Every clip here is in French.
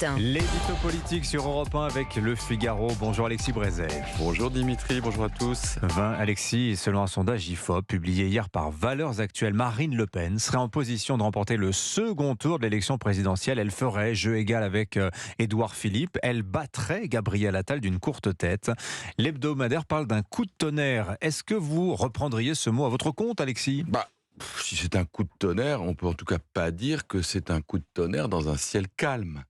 matin. L'édito politique sur Europe 1 avec Le Figaro. Bonjour Alexis Brézet. Bonjour Dimitri, bonjour à tous. Alexis, selon un sondage IFOP publié hier par Valeurs Actuelles, Marine Le Pen serait en position de remporter le second tour de l'élection présidentielle. Elle ferait jeu égal avec Édouard Philippe. Elle battrait Gabriel Attal d'une courte tête. L'hebdomadaire parle d'un coup de tonnerre. Est-ce que vous reprendriez ce mot à votre compte, Alexis ? Si c'est un coup de tonnerre, on peut en tout cas pas dire que c'est un coup de tonnerre dans un ciel calme.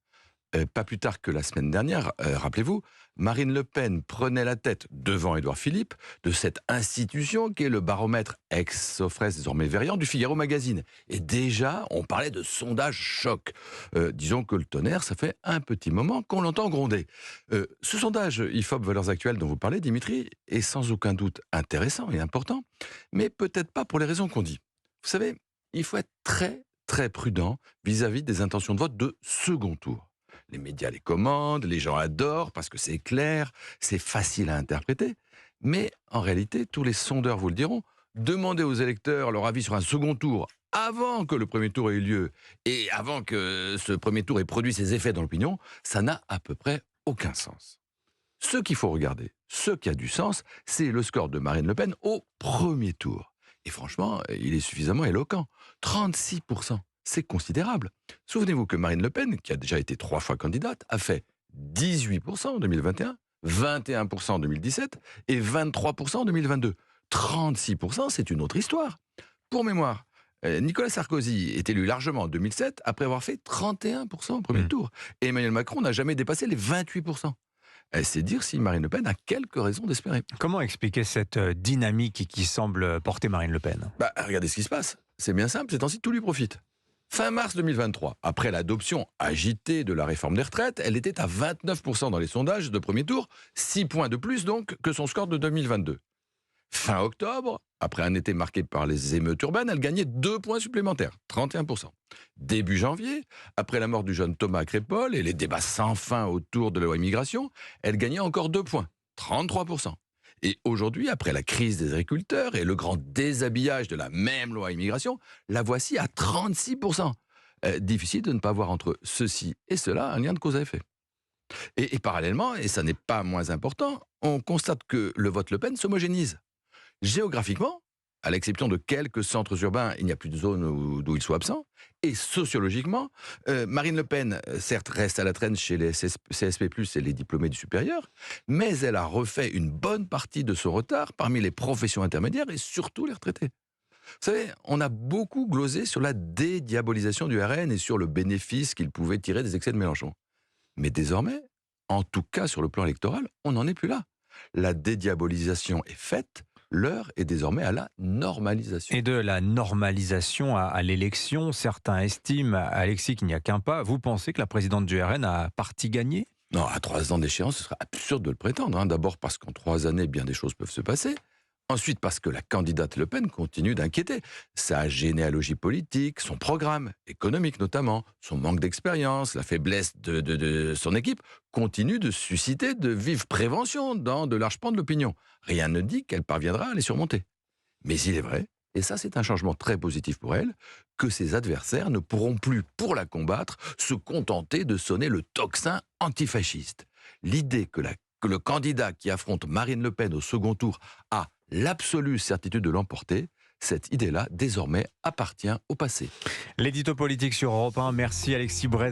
Pas plus tard que la semaine dernière, rappelez-vous, Marine Le Pen prenait la tête devant Édouard Philippe de cette institution qui est le baromètre ex-Sofres, désormais Verian, du Figaro Magazine. Et déjà, on parlait de sondage choc. Disons que le tonnerre, ça fait un petit moment qu'on l'entend gronder. Ce sondage IFOP Valeurs Actuelles dont vous parlez, Dimitri, est sans aucun doute intéressant et important, mais peut-être pas pour les raisons qu'on dit. Vous savez, il faut être très, très prudent vis-à-vis des intentions de vote de second tour. Les médias les commandent, les gens adorent parce que c'est clair, c'est facile à interpréter. Mais en réalité, tous les sondeurs vous le diront, demander aux électeurs leur avis sur un second tour avant que le premier tour ait eu lieu et avant que ce premier tour ait produit ses effets dans l'opinion, ça n'a à peu près aucun sens. Ce qu'il faut regarder, ce qui a du sens, c'est le score de Marine Le Pen au premier tour. Et franchement, il est suffisamment éloquent. 36%. C'est considérable. Souvenez-vous que Marine Le Pen, qui a déjà été 3 fois candidate, a fait 18% en 2021, 21% en 2017 et 23% en 2022. 36%, c'est une autre histoire. Pour mémoire, Nicolas Sarkozy est élu largement en 2007 après avoir fait 31% au premier tour. Et Emmanuel Macron n'a jamais dépassé les 28%. C'est dire si Marine Le Pen a quelques raisons d'espérer. Comment expliquer cette dynamique qui semble porter Marine Le Pen ? Regardez ce qui se passe. C'est bien simple, ces temps-ci, tout lui profite. Fin mars 2023, après l'adoption agitée de la réforme des retraites, elle était à 29% dans les sondages de premier tour, 6 points de plus donc que son score de 2022. Fin octobre, après un été marqué par les émeutes urbaines, elle gagnait 2 points supplémentaires, 31%. Début janvier, après la mort du jeune Thomas Crépol et les débats sans fin autour de la loi immigration, elle gagnait encore 2 points, 33%. Et aujourd'hui, après la crise des agriculteurs et le grand déshabillage de la même loi immigration, la voici à 36%. Difficile de ne pas voir entre ceci et cela un lien de cause à effet. Et parallèlement, et ça n'est pas moins important, on constate que le vote Le Pen s'homogénise. Géographiquement, à l'exception de quelques centres urbains, il n'y a plus de zone d'où il soit absent. Et sociologiquement, Marine Le Pen, certes, reste à la traîne chez les CSP+, et les diplômés du supérieur, mais elle a refait une bonne partie de son retard parmi les professions intermédiaires et surtout les retraités. Vous savez, on a beaucoup glosé sur la dédiabolisation du RN et sur le bénéfice qu'il pouvait tirer des excès de Mélenchon. Mais désormais, en tout cas sur le plan électoral, on n'en est plus là. La dédiabolisation est faite. L'heure est désormais à la normalisation. Et de la normalisation à l'élection, certains estiment, Alexis, qu'il n'y a qu'un pas. Vous pensez que la présidente du RN a parti gagné ? Non, à 3 ans d'échéance, ce serait absurde de le prétendre. D'abord parce qu'en 3 années, bien des choses peuvent se passer. Ensuite parce que la candidate Le Pen continue d'inquiéter. Sa généalogie politique, son programme économique notamment, son manque d'expérience, la faiblesse de son équipe continuent de susciter de vives préventions dans de larges pans de l'opinion. Rien ne dit qu'elle parviendra à les surmonter. Mais il est vrai, et ça c'est un changement très positif pour elle, que ses adversaires ne pourront plus, pour la combattre, se contenter de sonner le tocsin antifasciste. L'idée que le candidat qui affronte Marine Le Pen au second tour a l'absolue certitude de l'emporter, cette idée-là, désormais, appartient au passé. L'édito politique sur Europe 1. Merci Alexis Brézet.